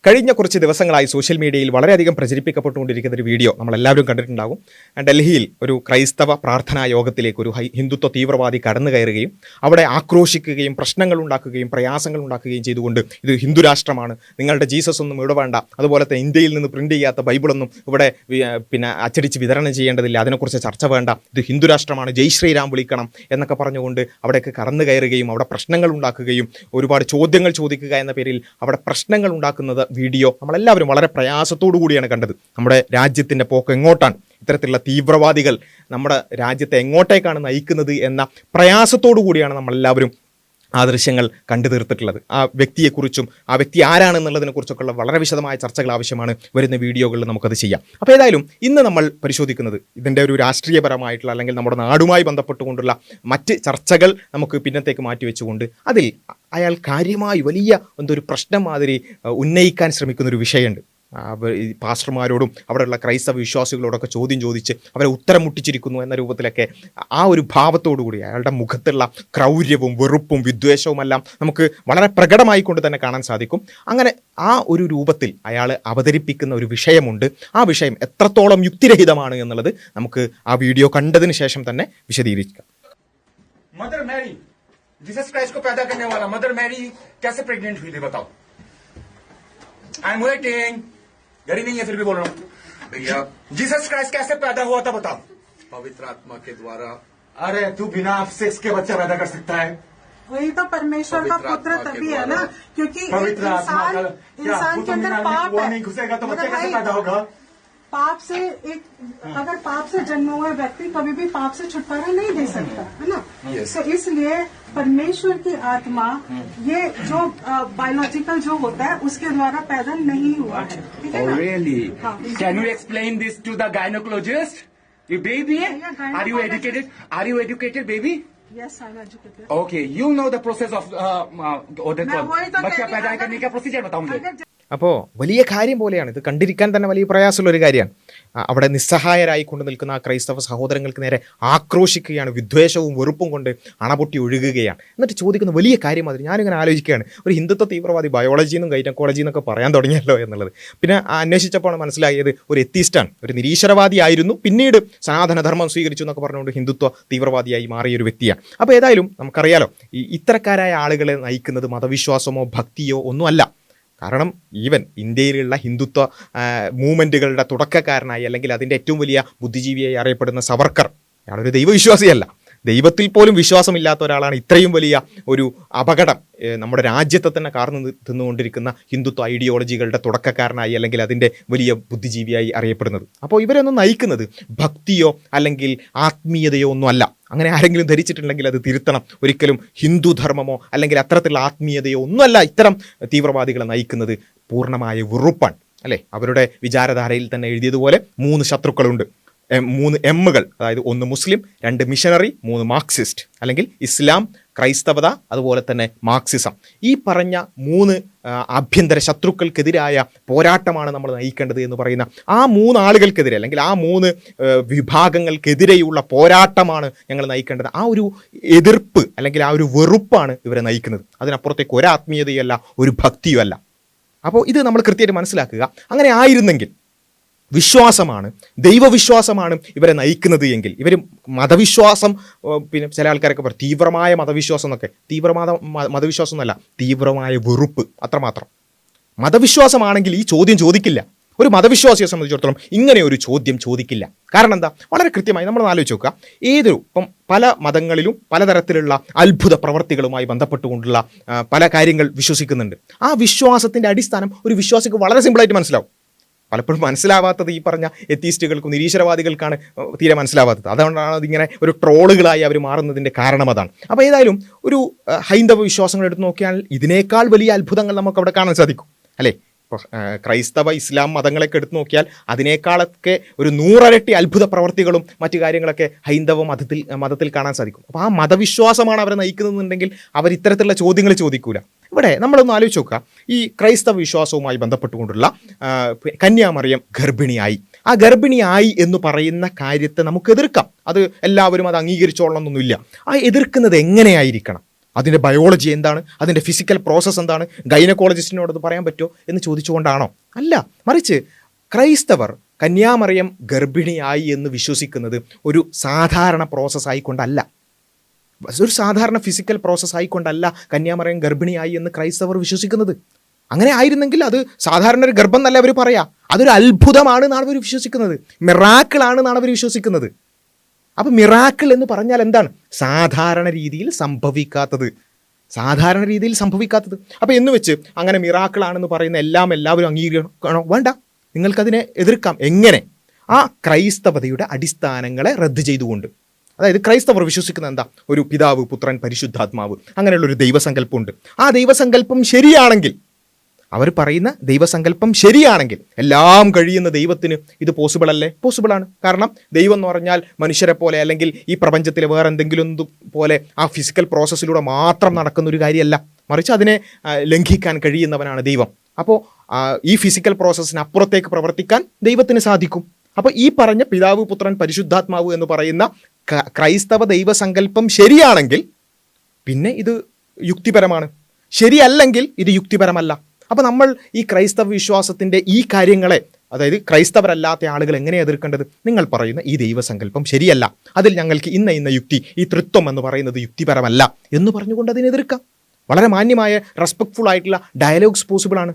കഴിഞ്ഞ കുറച്ച് ദിവസങ്ങളായി സോഷ്യൽ മീഡിയയിൽ വളരെയധികം പ്രചരിപ്പിക്കപ്പെട്ടുകൊണ്ടിരിക്കുന്ന ഒരു വീഡിയോ നമ്മളെല്ലാവരും കണ്ടിട്ടുണ്ടാകും. ഡൽഹിയിൽ ഒരു ക്രൈസ്തവ പ്രാർത്ഥനാ യോഗത്തിലേക്ക് ഒരു ഹിന്ദുത്വ തീവ്രവാദി കടന്നു കയറുകയും അവിടെ ആക്രോശിക്കുകയും പ്രശ്നങ്ങൾ ഉണ്ടാക്കുകയും പ്രയാസങ്ങൾ ഉണ്ടാക്കുകയും ചെയ്തുകൊണ്ട് ഇത് ഹിന്ദു രാഷ്ട്രമാണ്, നിങ്ങളുടെ ജീസസ് ഒന്നും ഇവിടെ വേണ്ട, അതുപോലെ തന്നെ ഇന്ത്യയിൽ നിന്ന് പ്രിന്റ് ചെയ്യാത്ത ബൈബിളൊന്നും ഇവിടെ അച്ചടിച്ച് വിതരണം ചെയ്യേണ്ടതില്ല, അതിനെക്കുറിച്ച് ചർച്ച വേണ്ട, ഇത് ഹിന്ദു രാഷ്ട്രമാണ്, ജയ് ശ്രീരാം വിളിക്കണം എന്നൊക്കെ പറഞ്ഞുകൊണ്ട് അവിടേക്ക് കടന്നു കയറുകയും അവിടെ പ്രശ്നങ്ങൾ ഉണ്ടാക്കുകയും ഒരുപാട് ചോദ്യങ്ങൾ ചോദിക്കുക എന്ന പേരിൽ അവിടെ പ്രശ്നങ്ങൾ ഉണ്ടാക്കുന്നത് വീഡിയോ നമ്മളെല്ലാവരും വളരെ പ്രയാസത്തോടു കൂടിയാണ് കണ്ടത്. നമ്മുടെ രാജ്യത്തിൻ്റെ പോക്ക് എങ്ങോട്ടാണ്, ഇത്തരത്തിലുള്ള തീവ്രവാദികൾ നമ്മുടെ രാജ്യത്തെ എങ്ങോട്ടേക്കാണ് നയിക്കുന്നത് എന്ന പ്രയാസത്തോടു കൂടിയാണ് നമ്മളെല്ലാവരും ആ ദൃശ്യങ്ങൾ കണ്ടു തീർത്തിട്ടുള്ളത്. ആ വ്യക്തിയെക്കുറിച്ചും ആ വ്യക്തി ആരാണെന്നുള്ളതിനെക്കുറിച്ചൊക്കെയുള്ള വളരെ വിശദമായ ചർച്ചകൾ ആവശ്യമാണ്. വരുന്ന വീഡിയോകളിൽ നമുക്കത് ചെയ്യാം. അപ്പോൾ ഏതായാലും ഇന്ന് നമ്മൾ പരിശോധിക്കുന്നത് ഇതിൻ്റെ ഒരു രാഷ്ട്രീയപരമായിട്ടുള്ള അല്ലെങ്കിൽ നമ്മുടെ നാടുമായി ബന്ധപ്പെട്ടുകൊണ്ടുള്ള മറ്റ് ചർച്ചകൾ നമുക്ക് പിന്നത്തേക്ക് മാറ്റിവെച്ചുകൊണ്ട് അതിൽ അയാൾ കാര്യമായി വലിയ എന്തൊരു പ്രശ്നം മാതിരി ഉന്നയിക്കാൻ ശ്രമിക്കുന്നൊരു വിഷയമുണ്ട്. പാസ്റ്റർമാരോടും അവിടെയുള്ള ക്രൈസ്തവ വിശ്വാസികളോടൊക്കെ ചോദ്യം ചോദിച്ച് അവരെ ഉത്തരം മുട്ടിച്ചിരിക്കുന്നു എന്ന രൂപത്തിലൊക്കെ ആ ഒരു ഭാവത്തോടുകൂടി അയാളുടെ മുഖത്തുള്ള ക്രൗര്യവും വെറുപ്പും വിദ്വേഷവുമെല്ലാം നമുക്ക് വളരെ പ്രകടമായിക്കൊണ്ട് തന്നെ കാണാൻ സാധിക്കും. അങ്ങനെ ആ ഒരു രൂപത്തിൽ അയാൾ അവതരിപ്പിക്കുന്ന ഒരു വിഷയമുണ്ട്. ആ വിഷയം എത്രത്തോളം യുക്തിരഹിതമാണ് എന്നുള്ളത് നമുക്ക് ആ വീഡിയോ കണ്ടതിന് ശേഷം തന്നെ വിശദീകരിക്കാം. मदर मैरी जीसस क्राइस्ट को पैदा करने वाला मदर मैरी कैसे प्रेग्नेंट हुई थी बताओ? आई एम वेटिंग, डरी नहीं है फिर भी बोल रहा हूँ भैया। जीसस क्राइस्ट कैसे पैदा हुआ था बताओ? पवित्र आत्मा के द्वारा। अरे तू बिना सेक्स के बच्चा पैदा कर सकता है? वही तो परमेश्वर का पुत्र तभी है ना, क्योंकि पवित्र आत्मा इंसान के अंदर पाप है, नहीं घुसेगा तो बच्चा कैसे पैदा होगा? पाप से अगर पाप से जन्म हुआ व्यक्ति कभी भी पाप से छुटकारा नहीं दे सकता है ना। तो इसलिए परमेश्वर की आत्मा ये जो बायोलॉजिकल जो होता है उसके द्वारा पैदा नहीं हुआ है, ठीक है ना? Really? Can you explain this to the gynecologist? You baby? Are you educated? Are you educated, baby? Yes, I'm educated. Okay, you know the process of बच्चा पैदा करने का प्रोसीजर बताओ मुझे. അപ്പോൾ വലിയ കാര്യം പോലെയാണ് ഇത്, കണ്ടിരിക്കാൻ തന്നെ വലിയ പ്രയാസമുള്ളൊരു കാര്യമാണ്. അവിടെ നിസ്സഹായരായി കൊണ്ട് നിൽക്കുന്ന ആ ക്രൈസ്തവ സഹോദരങ്ങൾക്ക് നേരെ ആക്രോശിക്കുകയാണ്, വിദ്വേഷവും വെറുപ്പും കൊണ്ട് അണപൊട്ടി ഒഴുകുകയാണ്. എന്നിട്ട് ചോദിക്കുന്ന വലിയ കാര്യം മാതിരി ഞാനിങ്ങനെ ആലോചിക്കുകയാണ്, ഒരു ഹിന്ദുത്വ തീവ്രവാദി ബയോളജിന്നും ഗൈനക്കോളജി എന്നൊക്കെ പറയാൻ തുടങ്ങിയല്ലോ എന്നുള്ളത്. പിന്നെ അന്വേഷിച്ചപ്പോൾ മനസ്സിലായത് ഒരു എത്തീസ്റ്റാണ്, ഒരു നിരീശ്വരവാദിയായിരുന്നു, പിന്നീട് സനാതനധർമ്മം സ്വീകരിച്ചു എന്നൊക്കെ പറഞ്ഞുകൊണ്ട് ഹിന്ദുത്വ തീവ്രവാദിയായി മാറിയൊരു വ്യക്തിയാണ്. അപ്പോൾ ഏതായാലും നമുക്കറിയാലോ, ഇത്തരക്കാരായ ആളുകളെ നയിക്കുന്നത് മതവിശ്വാസമോ ഭക്തിയോ ഒന്നുമല്ല. കാരണം ഈവൻ ഇന്ത്യയിലുള്ള ഹിന്ദുത്വ മൂവ്മെൻറ്റുകളുടെ തുടക്കക്കാരനായി അല്ലെങ്കിൽ അതിൻ്റെ ഏറ്റവും വലിയ ബുദ്ധിജീവിയായി അറിയപ്പെടുന്ന സവർക്കർ, അയാളൊരു ദൈവവിശ്വാസിയല്ല, ദൈവത്തിൽ പോലും വിശ്വാസമില്ലാത്ത ഒരാളാണ് ഇത്രയും വലിയ ഒരു അപകടം നമ്മുടെ രാജ്യത്തെ തന്നെ കാർന്നു തിന്നുകൊണ്ടിരിക്കുന്ന ഹിന്ദുത്വ ഐഡിയോളജികളുടെ തുടക്കക്കാരനായി അല്ലെങ്കിൽ അതിൻ്റെ വലിയ ബുദ്ധിജീവിയായി അറിയപ്പെടുന്നത്. അപ്പോൾ ഇവരൊന്നും നയിക്കുന്നത് ഭക്തിയോ അല്ലെങ്കിൽ ആത്മീയതയോ ഒന്നുമല്ല. അങ്ങനെ ആരെങ്കിലും ധരിച്ചിട്ടുണ്ടെങ്കിൽ അത് തിരുത്തണം. ഒരിക്കലും ഹിന്ദുധർമ്മമോ അല്ലെങ്കിൽ അത്തരത്തിലുള്ള ആത്മീയതയോ ഒന്നുമല്ല ഇത്തരം തീവ്രവാദികളെ നയിക്കുന്നത്. പൂർണ്ണമായ വെറുപ്പാണ് അല്ലേ? അവരുടെ വിചാരധാരയിൽ തന്നെ എഴുതിയതുപോലെ 3 ശത്രുക്കളുണ്ട്, 3 എമ്മുകൾ, അതായത് 1 മുസ്ലിം, 2 മിഷണറി, 3 മാർക്സിസ്റ്റ്, അല്ലെങ്കിൽ ഇസ്ലാം, ക്രൈസ്തവത, അതുപോലെ തന്നെ മാർക്സിസം. ഈ പറഞ്ഞ 3 ആഭ്യന്തര ശത്രുക്കൾക്കെതിരായ പോരാട്ടമാണ് നമ്മൾ നയിക്കേണ്ടത് എന്ന് പറയുന്ന ആ 3 ആളുകൾക്കെതിരെ അല്ലെങ്കിൽ ആ 3 വിഭാഗങ്ങൾക്കെതിരെയുള്ള പോരാട്ടമാണ് ഞങ്ങൾ നയിക്കേണ്ടത്. ആ ഒരു എതിർപ്പ് അല്ലെങ്കിൽ ആ ഒരു വെറുപ്പാണ് ഇവരെ നയിക്കുന്നത്. അതിനപ്പുറത്തേക്ക് ഒരു ആത്മീയതയല്ല, ഒരു ഭക്തിയോ അല്ല. അപ്പോൾ ഇത് നമ്മൾ കൃത്യമായിട്ട് മനസ്സിലാക്കുക. അങ്ങനെ ആയിരുന്നെങ്കിൽ വിശ്വാസമാണ്, ദൈവവിശ്വാസമാണ് ഇവരെ നയിക്കുന്നത് എങ്കിൽ, ഇവർ മതവിശ്വാസം, പിന്നെ ചില ആൾക്കാരൊക്കെ പറയും തീവ്രമായ മതവിശ്വാസം എന്നൊക്കെ, മതവിശ്വാസം എന്നല്ല, തീവ്രമായ വെറുപ്പ്, അത്രമാത്രം. മതവിശ്വാസമാണെങ്കിൽ ഈ ചോദ്യം ചോദിക്കില്ല. ഒരു മതവിശ്വാസിയെ സംബന്ധിച്ചിടത്തോളം ഇങ്ങനെ ഒരു ചോദ്യം ചോദിക്കില്ല. കാരണം എന്താ? വളരെ കൃത്യമായി നമ്മൾ ആലോചിച്ച് നോക്കുക. ഇപ്പം പല മതങ്ങളിലും പലതരത്തിലുള്ള അത്ഭുത പ്രവർത്തികളുമായി ബന്ധപ്പെട്ടുകൊണ്ടുള്ള പല കാര്യങ്ങൾ വിശ്വസിക്കുന്നുണ്ട്. ആ വിശ്വാസത്തിൻ്റെ അടിസ്ഥാനം ഒരു വിശ്വാസിക്ക് വളരെ സിമ്പിളായിട്ട് മനസ്സിലാവും. പലപ്പോഴും മനസ്സിലാവാത്തത് ഈ പറഞ്ഞ എത്തീസ്റ്റുകൾക്കും നിരീശ്വരവാദികൾക്കാണ് തീരെ മനസ്സിലാവാത്തത്. അതുകൊണ്ടാണ് അതിങ്ങനെ ഒരു ട്രോളുകളായി അവർ മാറുന്നതിൻ്റെ കാരണം അതാണ്. അപ്പോൾ ഏതായാലും ഒരു ഹൈന്ദവ വിശ്വാസങ്ങൾ എടുത്ത് നോക്കിയാൽ ഇതിനേക്കാൾ വലിയ അത്ഭുതങ്ങൾ നമുക്ക് അവിടെ കാണാൻ സാധിക്കും അല്ലേ? ഇപ്പോൾ ക്രൈസ്തവ ഇസ്ലാം മതങ്ങളൊക്കെ എടുത്തു നോക്കിയാൽ അതിനേക്കാളൊക്കെ ഒരു 100 ഇരട്ടി അത്ഭുത പ്രവർത്തികളും മറ്റു കാര്യങ്ങളൊക്കെ ഹൈന്ദവ മതത്തിൽ കാണാൻ സാധിക്കും. അപ്പോൾ ആ മതവിശ്വാസമാണ് അവരെ നയിക്കുന്നതെന്നുണ്ടെങ്കിൽ അവർ ഇത്തരത്തിലുള്ള ചോദ്യങ്ങൾ ചോദിക്കൂല. ഇവിടെ നമ്മളൊന്ന് ആലോചിച്ച് നോക്കുക. ഈ ക്രൈസ്തവ വിശ്വാസവുമായി ബന്ധപ്പെട്ടുകൊണ്ടുള്ള കന്യാമറിയം ഗർഭിണിയായി, ആ ഗർഭിണിയായി എന്ന് പറയുന്ന കാര്യത്തെ നമുക്ക് എതിർക്കാം. അത് എല്ലാവരും അത് അംഗീകരിച്ചോളണമെന്നൊന്നുമില്ല. ആ എതിർക്കുന്നത് എങ്ങനെയായിരിക്കണം? അതിൻ്റെ ബയോളജി എന്താണ്, അതിൻ്റെ ഫിസിക്കൽ പ്രോസസ്സ് എന്താണ്, ഗൈനക്കോളജിസ്റ്റിനോട് അത് പറയാൻ പറ്റുമോ എന്ന് ചോദിച്ചുകൊണ്ടാണോ? അല്ല, മറിച്ച് ക്രൈസ്തവർ കന്യാമറിയം ഗർഭിണിയായി എന്ന് വിശ്വസിക്കുന്നത് ഒരു സാധാരണ പ്രോസസ്സ് ആയിക്കൊണ്ടല്ല, ഒരു സാധാരണ ഫിസിക്കൽ പ്രോസസ്സ് ആയിക്കൊണ്ടല്ല കന്യാമറിയം ഗർഭിണിയായി എന്ന് ക്രൈസ്തവർ വിശ്വസിക്കുന്നത്. അങ്ങനെ ആയിരുന്നെങ്കിൽ അത് സാധാരണ ഒരു ഗർഭം എന്നല്ല അവർ പറയാ, അതൊരു അത്ഭുതമാണ് എന്നാണ് അവർ വിശ്വസിക്കുന്നത്, മിറാക്കിളാണ് എന്നാണ് അവർ വിശ്വസിക്കുന്നത്. അപ്പം മിറാക്കിൾ എന്ന് പറഞ്ഞാൽ എന്താണ്? സാധാരണ രീതിയിൽ സംഭവിക്കാത്തത്, സാധാരണ രീതിയിൽ സംഭവിക്കാത്തത്. അപ്പോൾ എന്ന് വെച്ച് അങ്ങനെ മിറാക്കിളാണെന്ന് പറയുന്ന എല്ലാവരും അംഗീകരിക്കണോ? വേണ്ട, നിങ്ങൾക്കതിനെ എതിർക്കാം. എങ്ങനെ? ആ ക്രൈസ്തവതയുടെ അടിസ്ഥാനങ്ങളെ റദ്ദ് ചെയ്തുകൊണ്ട്. അതായത് ക്രൈസ്തവർ വിശ്വസിക്കുന്ന എന്താ? ഒരു പിതാവ്, പുത്രൻ, പരിശുദ്ധാത്മാവ്, അങ്ങനെയുള്ളൊരു ദൈവസങ്കല്പമുണ്ട്. ആ ദൈവസങ്കല്പം ശരിയാണെങ്കിൽ, അവർ പറയുന്ന ദൈവസങ്കല്പം ശരിയാണെങ്കിൽ, എല്ലാം കഴിയുന്ന ദൈവത്തിന് ഇത് പോസിബിൾ അല്ലേ? പോസിബിളാണ്. കാരണം ദൈവം എന്ന് പറഞ്ഞാൽ മനുഷ്യരെ പോലെ അല്ലെങ്കിൽ ഈ പ്രപഞ്ചത്തിലെ വേറെ എന്തെങ്കിലും പോലെ ആ ഫിസിക്കൽ പ്രോസസ്സിലൂടെ മാത്രം നടക്കുന്ന ഒരു കാര്യമല്ല, മറിച്ച് അതിനെ ലംഘിക്കാൻ കഴിയുന്നവനാണ് ദൈവം. അപ്പോൾ ഈ ഫിസിക്കൽ പ്രോസസ്സിന് അപ്പുറത്തേക്ക് പ്രവർത്തിക്കാൻ ദൈവത്തിന് സാധിക്കും. അപ്പോൾ ഈ പറഞ്ഞ പിതാവ്, പുത്രൻ, പരിശുദ്ധാത്മാവ് എന്ന് പറയുന്ന ക്രൈസ്തവ ദൈവസങ്കല്പം ശരിയാണെങ്കിൽ പിന്നെ ഇത് യുക്തിപരമാണ്, ശരിയല്ലെങ്കിൽ ഇത് യുക്തിപരമല്ല. അപ്പോൾ നമ്മൾ ഈ ക്രൈസ്തവ വിശ്വാസത്തിൻ്റെ ഈ കാര്യങ്ങളെ, അതായത് ക്രൈസ്തവരല്ലാത്ത ആളുകൾ എങ്ങനെ എതിർക്കേണ്ടത്? നിങ്ങൾ പറയുന്ന ഈ ദൈവസങ്കല്പം ശരിയല്ല, അതിൽ ഞങ്ങൾക്ക് ഇന്ന യുക്തി, ഈ തൃത്വം എന്ന് പറയുന്നത് യുക്തിപരമല്ല എന്ന് പറഞ്ഞുകൊണ്ട് അതിനെ എതിർക്കാം. വളരെ മാന്യമായ റെസ്പെക്ട്ഫുൾ ആയിട്ടുള്ള ഡയലോഗ്സ് പോസിബിളാണ്.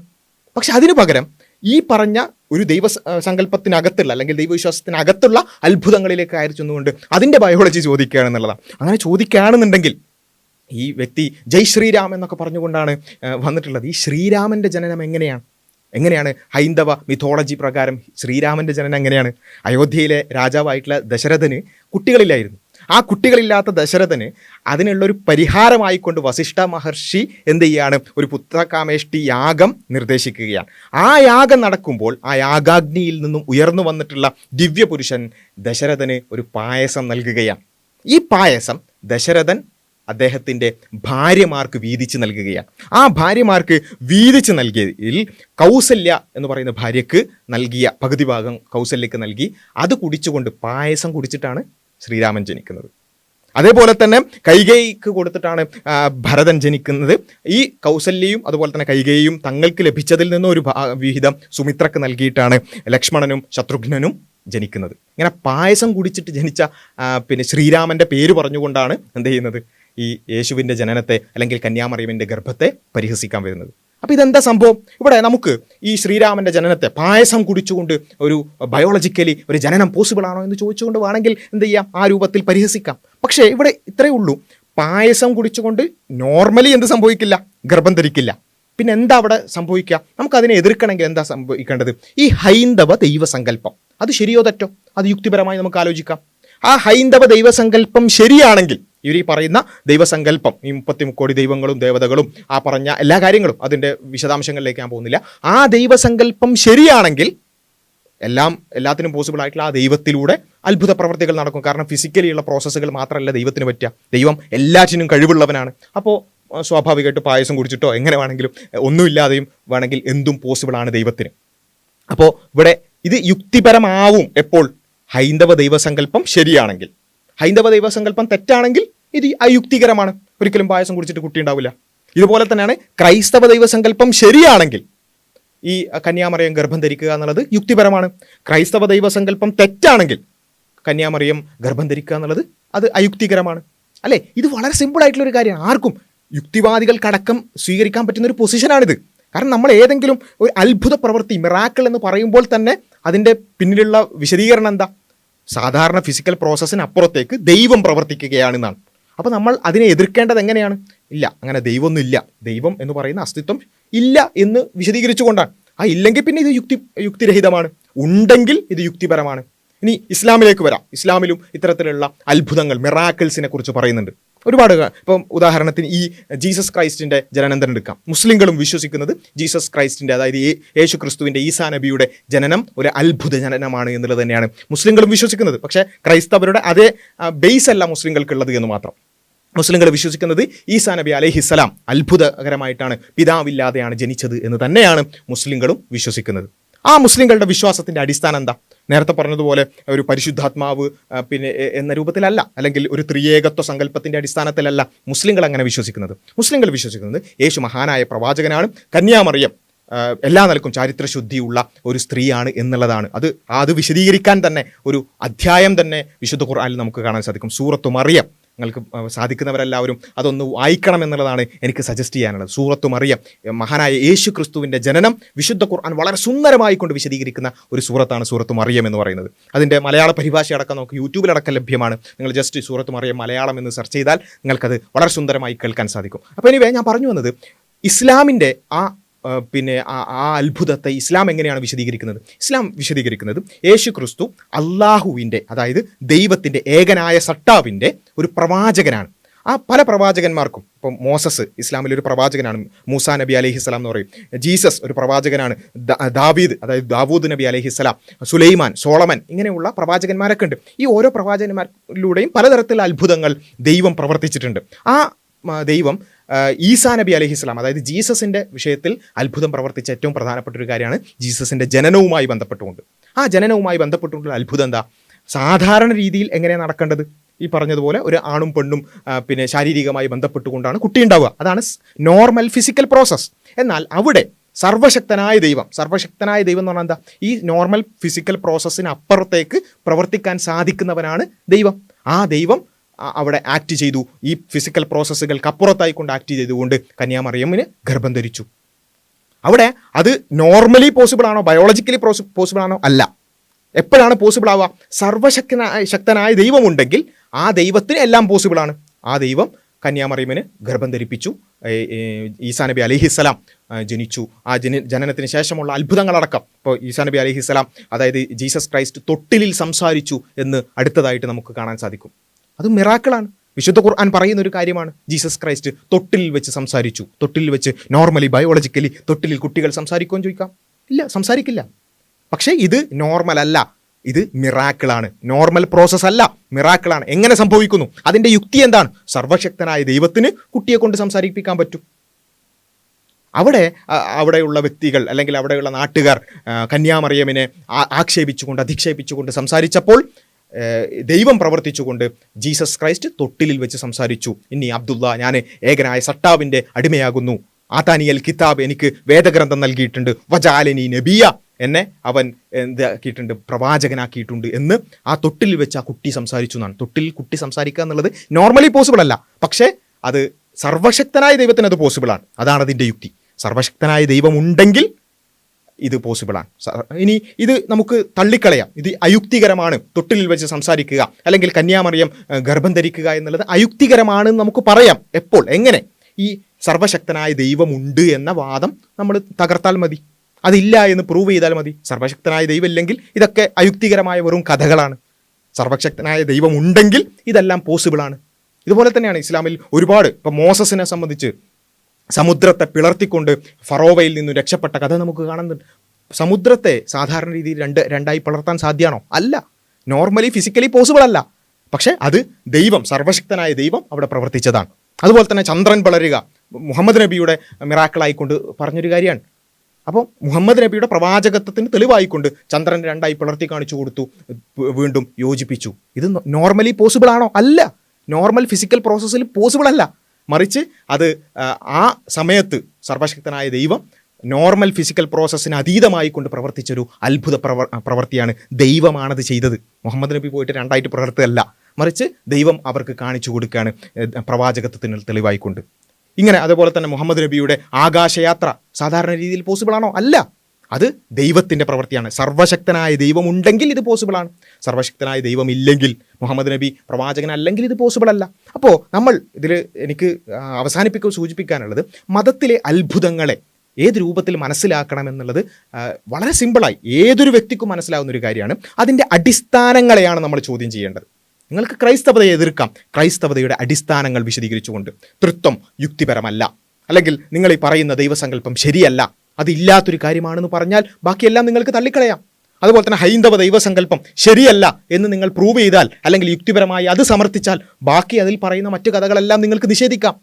പക്ഷെ അതിനു പകരം ഈ പറഞ്ഞ ഒരു ദൈവസങ്കല്പത്തിനകത്തുള്ള അല്ലെങ്കിൽ ദൈവവിശ്വാസത്തിനകത്തുള്ള അത്ഭുതങ്ങളിലേക്ക് അയച്ചു ചെന്നുകൊണ്ട് അതിൻ്റെ ബയോളജി ചോദിക്കുകയാണെന്നുള്ളതാണ്. അങ്ങനെ ചോദിക്കുകയാണെന്നുണ്ടെങ്കിൽ ഈ വ്യക്തി ജയ് ശ്രീരാം എന്നൊക്കെ പറഞ്ഞുകൊണ്ടാണ് വന്നിട്ടുള്ളത്. ഈ ശ്രീരാമൻ്റെ ജനനം എങ്ങനെയാണ് ഹൈന്ദവ മിഥോളജി പ്രകാരം ശ്രീരാമൻ്റെ ജനനം എങ്ങനെയാണ്? അയോധ്യയിലെ രാജാവായിട്ടുള്ള ദശരഥന് കുട്ടികളില്ലായിരുന്നു. ആ കുട്ടികളില്ലാത്ത ദശരഥന് അതിനുള്ളൊരു പരിഹാരമായിക്കൊണ്ട് വസിഷ്ഠ മഹർഷി എന്ത് ചെയ്യാണ്? ഒരു പുത്രകാമേഷ്ടി യാഗം നിർദ്ദേശിക്കുകയാണ്. ആ യാഗം നടക്കുമ്പോൾ ആ യാഗാഗ്നിയിൽ നിന്നും ഉയർന്നു വന്നിട്ടുള്ള ദിവ്യപുരുഷൻ ദശരഥന് ഒരു പായസം നൽകുകയാണ്. ഈ പായസം ദശരഥൻ അദ്ദേഹത്തിൻ്റെ ഭാര്യമാർക്ക് വീതിച്ച് നൽകുകയാണ്. ആ ഭാര്യമാർക്ക് വീതിച്ച് നൽകിയതിൽ കൗസല്യ എന്ന് പറയുന്ന ഭാര്യയ്ക്ക് നൽകിയ പകുതി ഭാഗം കൗസല്യക്ക് നൽകി. അത് കുടിച്ചുകൊണ്ട്, പായസം കുടിച്ചിട്ടാണ് ശ്രീരാമൻ ജനിക്കുന്നത്. അതേപോലെ തന്നെ കൈകേയിക്ക് കൊടുത്തിട്ടാണ് ഭരതൻ ജനിക്കുന്നത്. ഈ കൗസല്യയും അതുപോലെ തന്നെ കൈകേയിയും തങ്ങൾക്ക് ലഭിച്ചതിൽ നിന്നും ഒരു വിഹിതം സുമിത്രക്ക് നൽകിയിട്ടാണ് ലക്ഷ്മണനും ശത്രുഘ്നനും ജനിക്കുന്നത്. ഇങ്ങനെ പായസം കുടിച്ചിട്ട് ജനിച്ച ശ്രീരാമൻ്റെ പേര് പറഞ്ഞുകൊണ്ടാണ് എന്ത് ചെയ്യുന്നത്? ഈ യേശുവിൻ്റെ ജനനത്തെ അല്ലെങ്കിൽ കന്യാമറിയമിൻ്റെ ഗർഭത്തെ പരിഹസിക്കാൻ വരുന്നത്. അപ്പോൾ ഇതെന്താ സംഭവം? ഇവിടെ നമുക്ക് ഈ ശ്രീരാമൻ്റെ ജനനത്തെ പായസം കുടിച്ചുകൊണ്ട് ഒരു ബയോളജിക്കലി ഒരു ജനനം പോസിബിൾ ആണോ എന്ന് ചോദിച്ചുകൊണ്ട് വേണമെങ്കിൽ എന്ത് ചെയ്യാം? ആ രൂപത്തിൽ പരിഹസിക്കാം. പക്ഷേ ഇവിടെ ഇത്രയേ ഉള്ളൂ, പായസം കുടിച്ചുകൊണ്ട് നോർമലി എന്ത് സംഭവിക്കില്ല? ഗർഭം ധരിക്കില്ല. പിന്നെ എന്താ അവിടെ സംഭവിക്കുക? നമുക്കതിനെ എതിർക്കണമെങ്കിൽ എന്താ സംഭവിക്കേണ്ടത്? ഈ ഹൈന്ദവ ദൈവസങ്കല്പം അത് ശരിയോ തെറ്റോ? അത് യുക്തിപരമായി നമുക്ക് ആലോചിക്കാം. ആ ഹൈന്ദവ ദൈവസങ്കല്പം ശരിയാണെങ്കിൽ, ഇവർ ഈ പറയുന്ന ദൈവസങ്കല്പം, ഈ 30 കോടി ദൈവങ്ങളും ദേവതകളും ആ പറഞ്ഞ എല്ലാ കാര്യങ്ങളും, അതിൻ്റെ വിശദാംശങ്ങളിലേക്ക് ഞാൻ പോകുന്നില്ല, ആ ദൈവസങ്കല്പം ശരിയാണെങ്കിൽ എല്ലാത്തിനും പോസിബിൾ ആയിട്ടുള്ള ആ ദൈവത്തിലൂടെ അത്ഭുത പ്രവർത്തികൾ നടക്കും. കാരണം ഫിസിക്കലിയുള്ള പ്രോസസ്സുകൾ മാത്രമല്ല ദൈവത്തിന് പറ്റുക, ദൈവം എല്ലാറ്റിനും കഴിവുള്ളവനാണ്. അപ്പോൾ സ്വാഭാവികമായിട്ട് പായസം കുടിച്ചിട്ടോ എങ്ങനെ വേണമെങ്കിലും, ഒന്നുമില്ലാതെയും വേണമെങ്കിൽ എന്തും പോസിബിളാണ് ദൈവത്തിന്. അപ്പോൾ ഇവിടെ ഇത് യുക്തിപരമാവും എപ്പോൾ? ഹൈന്ദവ ദൈവസങ്കല്പം ശരിയാണെങ്കിൽ. ഹൈന്ദവ ദൈവസങ്കല്പം തെറ്റാണെങ്കിൽ ഇത് അയുക്തികരമാണ്. ഒരിക്കലും പായസം കുടിച്ചിട്ട് കുട്ടി ഉണ്ടാവില്ല. ഇതുപോലെ തന്നെയാണ് ക്രൈസ്തവ ദൈവസങ്കല്പം ശരിയാണെങ്കിൽ ഈ കന്യാമറിയം ഗർഭം ധരിക്കുക എന്നുള്ളത് യുക്തിപരമാണ്. ക്രൈസ്തവ ദൈവസങ്കല്പം തെറ്റാണെങ്കിൽ കന്യാമറിയം ഗർഭം ധരിക്കുക എന്നുള്ളത് അത് അയുക്തികരമാണ്. അല്ലേ? ഇത് വളരെ സിമ്പിൾ ആയിട്ടുള്ളൊരു കാര്യമാണ്. ആർക്കും, യുക്തിവാദികൾക്കടക്കം സ്വീകരിക്കാൻ പറ്റുന്ന ഒരു പൊസിഷനാണിത്. കാരണം നമ്മൾ ഏതെങ്കിലും ഒരു അത്ഭുത പ്രവൃത്തി, മിറാക്കിൾ എന്ന് പറയുമ്പോൾ തന്നെ അതിൻ്റെ പിന്നിലുള്ള വിശദീകരണം എന്താ? സാധാരണ ഫിസിക്കൽ പ്രോസസ്സിന് അപ്പുറത്തേക്ക് ദൈവം പ്രവർത്തിക്കുകയാണെന്നാണ്. അപ്പോൾ നമ്മൾ അതിനെ എതിർക്കേണ്ടത് എങ്ങനെയാണ്? ഇല്ല, അങ്ങനെ ദൈവമൊന്നും ഇല്ല, ദൈവം എന്ന് പറയുന്ന അസ്തിത്വം ഇല്ല എന്ന് വിശദീകരിച്ചുകൊണ്ടാണ്. ഇല്ലെങ്കിൽ പിന്നെ ഇത് യുക്തിരഹിതമാണ്, ഉണ്ടെങ്കിൽ ഇത് യുക്തിപരമാണ്. ഇനി ഇസ്ലാമിലേക്ക് വരാം. ഇസ്ലാമിലും ഇത്തരത്തിലുള്ള അത്ഭുതങ്ങൾ, മിറാക്കിൾസിനെ കുറിച്ച് പറയുന്നുണ്ട് ഒരുപാട്. ഇപ്പം ഉദാഹരണത്തിന് ഈ ജീസസ് ക്രൈസ്റ്റിൻ്റെ ജനനം തന്നെ എടുക്കാം. മുസ്ലിങ്ങളും വിശ്വസിക്കുന്നത് ജീസസ് ക്രൈസ്റ്റിൻ്റെ, അതായത് യേശു ക്രിസ്തുവിൻ്റെ, ഈസാ നബിയുടെ ജനനം ഒരു അത്ഭുത ജനനമാണ് എന്നുള്ളത് തന്നെയാണ് മുസ്ലിങ്ങളും വിശ്വസിക്കുന്നത്. പക്ഷേ ക്രൈസ്തവരുടെ അതേ ബേസ് അല്ല മുസ്ലിങ്ങൾക്കുള്ളത് എന്ന് മാത്രം. മുസ്ലിങ്ങൾ വിശ്വസിക്കുന്നത് ഈസാ നബി അലൈഹിസ്സലാം അത്ഭുതകരമായിട്ടാണ്, പിതാവില്ലാതെയാണ് ജനിച്ചത് എന്ന് തന്നെയാണ് മുസ്ലിങ്ങളും വിശ്വസിക്കുന്നത്. ആ മുസ്ലിങ്ങളുടെ വിശ്വാസത്തിൻ്റെ അടിസ്ഥാനം എന്താ? നേരത്തെ പറഞ്ഞതുപോലെ ഒരു പരിശുദ്ധാത്മാവ് പിന്നെ എന്ന രൂപത്തിലല്ല, അല്ലെങ്കിൽ ഒരു ത്രിയേകത്വ സങ്കല്പത്തിൻ്റെ അടിസ്ഥാനത്തിലല്ല മുസ്ലിങ്ങൾ അങ്ങനെ വിശ്വസിക്കുന്നത്. മുസ്ലിങ്ങൾ വിശ്വസിക്കുന്നത് യേശു മഹാനായ പ്രവാചകനാണ്, കന്യാമറിയം എല്ലാ നിലക്കും ചാരിത്രശുദ്ധിയുള്ള ഒരു സ്ത്രീയാണ് എന്നുള്ളതാണ്. അത് വിശദീകരിക്കാൻ തന്നെ ഒരു അധ്യായം തന്നെ വിശുദ്ധ ഖുർആനിൽ നമുക്ക് കാണാൻ സാധിക്കും. സൂറത്തു മറിയം, നിങ്ങൾക്ക് സാധിക്കുന്നവരെല്ലാവരും അതൊന്ന് വായിക്കണം എന്നുള്ളതാണ് എനിക്ക് സജസ്റ്റ് ചെയ്യാനുള്ളത്. സൂറത്തു മറിയം, മഹാനായ യേശു ക്രിസ്തുവിൻ്റെ ജനനം വിശുദ്ധ ഖുർആൻ വളരെ സുന്ദരമായി കൊണ്ട് വിശദീകരിക്കുന്ന ഒരു സൂറത്താണ് സൂറത്തു മറിയം എന്ന് പറയുന്നത്. അതിൻ്റെ മലയാള പരിഭാഷ അടക്കം നമുക്ക് യൂട്യൂബിലടക്കം ലഭ്യമാണ്. നിങ്ങൾ ജസ്റ്റ് സൂറത്തു മറിയം മലയാളം എന്ന് സെർച്ച് ചെയ്താൽ നിങ്ങൾക്കത് വളരെ സുന്ദരമായി കേൾക്കാൻ സാധിക്കും. അപ്പോൾ എനിവേ ഞാൻ പറഞ്ഞു വന്നത്, ഇസ്ലാമിൻ്റെ പിന്നെ ആ അത്ഭുതത്തെ ഇസ്ലാം എങ്ങനെയാണ് വിശദീകരിക്കുന്നത്? ഇസ്ലാം വിശദീകരിക്കുന്നത് യേശു ക്രിസ്തു അള്ളാഹുവിൻ്റെ, അതായത് ദൈവത്തിൻ്റെ ഏകനായ സട്ടാവിൻ്റെ ഒരു പ്രവാചകനാണ്. ആ പല പ്രവാചകന്മാർക്കും, ഇപ്പം മോസസ് ഇസ്ലാമിലൊരു പ്രവാചകനാണ്, മൂസാ നബി അലൈഹിസ്സലാം എന്ന് പറയും. ജീസസ് ഒരു പ്രവാചകനാണ്. ദാവീദ്, അതായത് ദാവൂദ് നബി അലൈഹിസ്സലാം, സുലൈമാൻ, സോളമൻ, ഇങ്ങനെയുള്ള പ്രവാചകന്മാരൊക്കെ ഉണ്ട്. ഈ ഓരോ പ്രവാചകന്മാരിലൂടെയും പലതരത്തിലുള്ള അത്ഭുതങ്ങൾ ദൈവം പ്രവർത്തിച്ചിട്ടുണ്ട്. ആ ദൈവം ഈസാ നബി അലൈഹിസ്സലാം, അതായത് ജീസസിൻ്റെ വിഷയത്തിൽ അത്ഭുതം പ്രവർത്തിച്ച ഏറ്റവും പ്രധാനപ്പെട്ട ഒരു കാര്യമാണ് ജീസസിൻ്റെ ജനനവുമായി ബന്ധപ്പെട്ടുകൊണ്ട്. ആ ജനനവുമായി ബന്ധപ്പെട്ടുകൊണ്ടുള്ള അത്ഭുതം എന്താ? സാധാരണ രീതിയിൽ എങ്ങനെയാണ് നടക്കേണ്ടത്? ഈ പറഞ്ഞതുപോലെ ഒരു ആണും പെണ്ണും പിന്നെ ശാരീരികമായി ബന്ധപ്പെട്ടുകൊണ്ടാണ് കുട്ടി ഉണ്ടാവുക. അതാണ് നോർമൽ ഫിസിക്കൽ പ്രോസസ്സ്. എന്നാൽ അവിടെ സർവശക്തനായ ദൈവം എന്ന് പറഞ്ഞാൽ എന്താ? ഈ നോർമൽ ഫിസിക്കൽ പ്രോസസ്സിന് അപ്പുറത്തേക്ക് പ്രവർത്തിക്കാൻ സാധിക്കുന്നവനാണ് ദൈവം. ആ ദൈവം അവിടെ ആക്ട് ചെയ്തു. ഈ ഫിസിക്കൽ പ്രോസസ്സുകൾക്ക് അപ്പുറത്തായി കൊണ്ട് ആക്ട് ചെയ്തുകൊണ്ട് കന്യാമറിയമ്മിന് ഗർഭം ധരിച്ചു. അവിടെ അത് നോർമലി പോസിബിൾ ആണോ, ബയോളജിക്കലി പോസിബിൾ ആണോ? അല്ല. എപ്പോഴാണ് പോസിബിൾ ആവുക? ശക്തനായ ദൈവമുണ്ടെങ്കിൽ ആ ദൈവത്തിന് എല്ലാം പോസിബിളാണ്. ആ ദൈവം കന്യാമറിയമ്മിന് ഗർഭം ധരിപ്പിച്ചു. ഈസാ നബി അലൈഹിസ്സലാം ജനിച്ചു. ആ ജനനത്തിന് ശേഷമുള്ള അത്ഭുതങ്ങളടക്കം, ഇപ്പോൾ ഈസാ നബി അലൈഹിസ്സലാം, അതായത് ജീസസ് ക്രൈസ്റ്റ് തൊട്ടിലിൽ സംസാരിച്ചു എന്ന് അടുത്തതായിട്ട് നമുക്ക് കാണാൻ സാധിക്കും. അത് മിറാക്കിളാണ്. വിശുദ്ധ ഖുർആൻ പറയുന്ന ഒരു കാര്യമാണ്. ജീസസ് ക്രൈസ്റ്റ് തൊട്ടിലിൽ വെച്ച് സംസാരിച്ചു. തൊട്ടിലിൽ വെച്ച് നോർമലി ബയോളജിക്കലി തൊട്ടിലിൽ കുട്ടികൾ സംസാരിക്കുമെന്ന് ചോദിക്കാം? ഇല്ല, സംസാരിക്കില്ല. പക്ഷേ ഇത് നോർമൽ അല്ല, ഇത് മിറാക്കിളാണ്. നോർമൽ പ്രോസസ് അല്ല, മിറാക്കിളാണ്. എങ്ങനെ സംഭവിക്കുന്നു? അതിൻ്റെ യുക്തി എന്താണ്? സർവശക്തനായ ദൈവത്തിന് കുട്ടിയെ കൊണ്ട് സംസാരിപ്പിക്കാൻ പറ്റും. അവിടെയുള്ള വ്യക്തികൾ അല്ലെങ്കിൽ അവിടെയുള്ള നാട്ടുകാർ കന്യാമറിയമിനെ ആക്ഷേപിച്ചുകൊണ്ട് അധിക്ഷേപിച്ചുകൊണ്ട് സംസാരിച്ചപ്പോൾ ദൈവം പ്രവർത്തിച്ചുകൊണ്ട് ജീസസ് ക്രൈസ്റ്റ് തൊട്ടിലിൽ വെച്ച് സംസാരിച്ചു. ഇനി അബ്ദുള്ള, ഞാൻ ഏകനായ സട്ടാവിൻ്റെ അടിമയാകുന്നു. ആതാനിയൽ കിതാബ്, എനിക്ക് വേദഗ്രന്ഥം നൽകിയിട്ടുണ്ട്. വജാലിനി നബിയ, എന്നെ അവൻ എന്താക്കിയിട്ടുണ്ട്? പ്രവാചകനാക്കിയിട്ടുണ്ട് എന്ന് ആ തൊട്ടിലിൽ വെച്ച് ആ കുട്ടി സംസാരിച്ചു എന്നാണ്. തൊട്ടിലിൽ കുട്ടി സംസാരിക്കുക എന്നുള്ളത് നോർമലി പോസിബിൾ അല്ല, പക്ഷേ അത് സർവശക്തനായ ദൈവത്തിന് അത് പോസിബിളാണ്. അതാണ് അതിൻ്റെ യുക്തി. സർവശക്തനായ ദൈവം ഉണ്ടെങ്കിൽ ഇത് പോസിബിളാണ്. ഇനി ഇത് നമുക്ക് തള്ളിക്കളയാം. ഇത് അയുക്തികരമാണ്, തൊട്ടിലിൽ വെച്ച് സംസാരിക്കുക അല്ലെങ്കിൽ കന്യാമറിയം ഗർഭം ധരിക്കുക എന്നുള്ളത് അയുക്തികരമാണെന്ന് നമുക്ക് പറയാം. എപ്പോൾ, എങ്ങനെ? ഈ സർവശക്തനായ ദൈവമുണ്ട് എന്ന വാദം നമ്മൾ തകർത്താൽ മതി. അതില്ല എന്ന് പ്രൂവ് ചെയ്താൽ മതി. സർവശക്തനായ ദൈവം ഇല്ലെങ്കിൽ ഇതൊക്കെ അയുക്തികരമായ വെറും കഥകളാണ്. സർവശക്തനായ ദൈവം ഉണ്ടെങ്കിൽ ഇതെല്ലാം പോസിബിളാണ്. ഇതുപോലെ തന്നെയാണ് ഇസ്ലാമിൽ ഒരുപാട്. ഇപ്പം മോസസിനെ സംബന്ധിച്ച് സമുദ്രത്തെ പിളർത്തിക്കൊണ്ട് ഫറോവയിൽ നിന്ന് രക്ഷപ്പെട്ട കഥ നമുക്ക് കാണുന്നുണ്ട്. സമുദ്രത്തെ സാധാരണ രീതിയിൽ രണ്ടായി പിളർത്താൻ സാധ്യമാണോ? അല്ല. നോർമലി ഫിസിക്കലി പോസിബിൾ അല്ല. പക്ഷേ അത് ദൈവം, സർവശക്തനായ ദൈവം അവിടെ പ്രവർത്തിച്ചതാണ്. അതുപോലെ തന്നെ ചന്ദ്രൻ പിളരുക മുഹമ്മദ് നബിയുടെ മിറാക്കിളായിക്കൊണ്ട് പറഞ്ഞൊരു കാര്യമാണ്. അപ്പോൾ മുഹമ്മദ് നബിയുടെ പ്രവാചകത്വത്തിന് തെളിവായിക്കൊണ്ട് ചന്ദ്രൻ രണ്ടായി പിളർത്തി കാണിച്ചു കൊടുത്തു, വീണ്ടും യോജിപ്പിച്ചു. ഇത് നോർമലി പോസിബിൾ ആണോ? അല്ല. നോർമൽ ഫിസിക്കൽ പ്രോസസ്സിൽ പോസിബിൾ അല്ല. മറിച്ച് അത് ആ സമയത്ത് സർവശക്തനായ ദൈവം നോർമൽ ഫിസിക്കൽ പ്രോസസ്സിന് അതീതമായി കൊണ്ട് പ്രവർത്തിച്ചൊരു അത്ഭുത പ്രവൃത്തിയാണ്. ദൈവമാണത് ചെയ്തത്. മുഹമ്മദ് നബി പോയിട്ട് രണ്ടായിട്ട് പ്രവർത്തിയല്ല, മറിച്ച് ദൈവം അവർക്ക് കാണിച്ചു കൊടുക്കുകയാണ് പ്രവാചകത്വത്തിന് തെളിവായിക്കൊണ്ട്. ഇങ്ങനെ അതുപോലെ തന്നെ മുഹമ്മദ് നബിയുടെ ആകാശയാത്ര സാധാരണ രീതിയിൽ പോസിബിളാണോ? അല്ല. അത് ദൈവത്തിൻ്റെ പ്രവൃത്തിയാണ്. സർവശക്തനായ ദൈവം ഉണ്ടെങ്കിൽ ഇത് പോസിബിളാണ്. സർവശക്തനായ ദൈവം ഇല്ലെങ്കിൽ, മുഹമ്മദ് നബി പ്രവാചകനല്ലെങ്കിൽ ഇത് പോസിബിൾ അല്ല. അപ്പോൾ നമ്മൾ ഇതിൽ എനിക്ക് സൂചിപ്പിക്കാനുള്ളത്, മതത്തിലെ അത്ഭുതങ്ങളെ ഏത് രൂപത്തിൽ മനസ്സിലാക്കണമെന്നുള്ളത് വളരെ സിമ്പിളായി ഏതൊരു വ്യക്തിക്കും മനസ്സിലാവുന്ന ഒരു കാര്യമാണ്. അതിൻ്റെ അടിസ്ഥാനങ്ങളെയാണ് നമ്മൾ ചോദ്യം ചെയ്യേണ്ടത്. നിങ്ങൾക്ക് ക്രൈസ്തവതയെ എതിർക്കാം, ക്രൈസ്തവതയുടെ അടിസ്ഥാനങ്ങൾ വിശദീകരിച്ചുകൊണ്ട്. തൃത്വം യുക്തിപരമല്ല, അല്ലെങ്കിൽ നിങ്ങൾ ഈ പറയുന്ന ദൈവസങ്കല്പം ശരിയല്ല, അതില്ലാത്തൊരു കാര്യമാണെന്ന് പറഞ്ഞാൽ ബാക്കിയെല്ലാം നിങ്ങൾക്ക് തള്ളിക്കളയാം. അതുപോലെ തന്നെ ഹൈന്ദവ ദൈവസങ്കല്പം ശരിയല്ല എന്ന് നിങ്ങൾ പ്രൂവ് ചെയ്താൽ അല്ലെങ്കിൽ യുക്തിപരമായി അത് സമർത്ഥിച്ചാൽ ബാക്കി അതിൽ പറയുന്ന മറ്റു കഥകളെല്ലാം നിങ്ങൾക്ക് നിഷേധിക്കാം.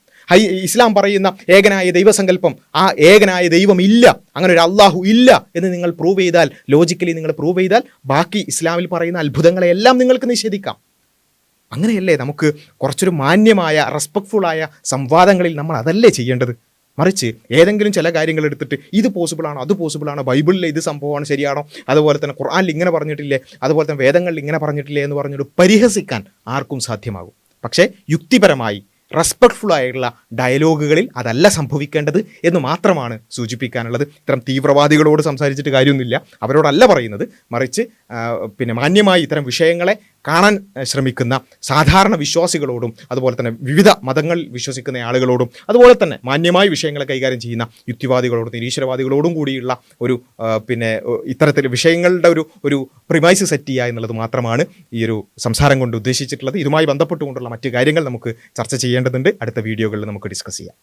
ഇസ്ലാം പറയുന്ന ഏകനായ ദൈവസങ്കല്പം, ആ ഏകനായ ദൈവം ഇല്ല, അങ്ങനെ ഒരു അള്ളാഹു ഇല്ല എന്ന് നിങ്ങൾ പ്രൂവ് ചെയ്താൽ, ലോജിക്കലി നിങ്ങൾ പ്രൂവ് ചെയ്താൽ, ബാക്കി ഇസ്ലാമിൽ പറയുന്ന അത്ഭുതങ്ങളെല്ലാം നിങ്ങൾക്ക് നിഷേധിക്കാം. അങ്ങനെയല്ലേ നമുക്ക് കുറച്ചൊരു മാന്യമായ റെസ്പെക്ട്ഫുള്ളായ സംവാദങ്ങളിൽ നമ്മൾ അതല്ലേ ചെയ്യേണ്ടത്? മറിച്ച് ഏതെങ്കിലും ചില കാര്യങ്ങൾ എടുത്തിട്ട് ഇത് പോസിബിളാണോ, അത് പോസിബിളാണോ, ബൈബിളിലെ ഇത് സംഭവമാണ് ശരിയാണോ, അതുപോലെ തന്നെ ഖുർആനിൽ ഇങ്ങനെ പറഞ്ഞിട്ടില്ലേ, അതുപോലെ തന്നെ വേദങ്ങളിൽ ഇങ്ങനെ പറഞ്ഞിട്ടില്ലേ എന്ന് പറഞ്ഞിട്ട് പരിഹസിക്കാൻ ആർക്കും സാധ്യമാകും. പക്ഷേ യുക്തിപരമായി റെസ്പെക്ട്ഫുൾ ആയിട്ടുള്ള ഡയലോഗുകളിൽ അതല്ല സംഭവിക്കേണ്ടത് എന്ന് മാത്രമാണ് സൂചിപ്പിക്കാനുള്ളത്. ഇത്തരം തീവ്രവാദികളോട് സംസാരിച്ചിട്ട് കാര്യമൊന്നുമില്ല, അവരോടല്ല പറയുന്നത്. മറിച്ച് മാന്യമായി ഇത്തരം വിഷയങ്ങളെ കാണാൻ ശ്രമിക്കുന്ന സാധാരണ വിശ്വാസികളോടും, അതുപോലെ തന്നെ വിവിധ മതങ്ങളിൽ വിശ്വസിക്കുന്ന ആളുകളോടും, അതുപോലെ തന്നെ മാന്യമായി വിഷയങ്ങളെ കൈകാര്യം ചെയ്യുന്ന യുക്തിവാദികളോടും നിരീശ്വരവാദികളോടും കൂടിയുള്ള ഒരു ഇത്തരത്തിൽ വിഷയങ്ങളുടെ ഒരു പ്രിമൈസ് സെറ്റ് ചെയ്യുക എന്നുള്ളത് മാത്രമാണ് ഈ ഒരു സംസാരം കൊണ്ട് ഉദ്ദേശിച്ചിട്ടുള്ളത്. ഇതുമായി ബന്ധപ്പെട്ടുകൊണ്ടുള്ള മറ്റു കാര്യങ്ങൾ നമുക്ക് ചർച്ച ചെയ്യേണ്ടതുണ്ട്. അടുത്ത വീഡിയോകളിൽ നമുക്ക് ഡിസ്കസ് ചെയ്യാം.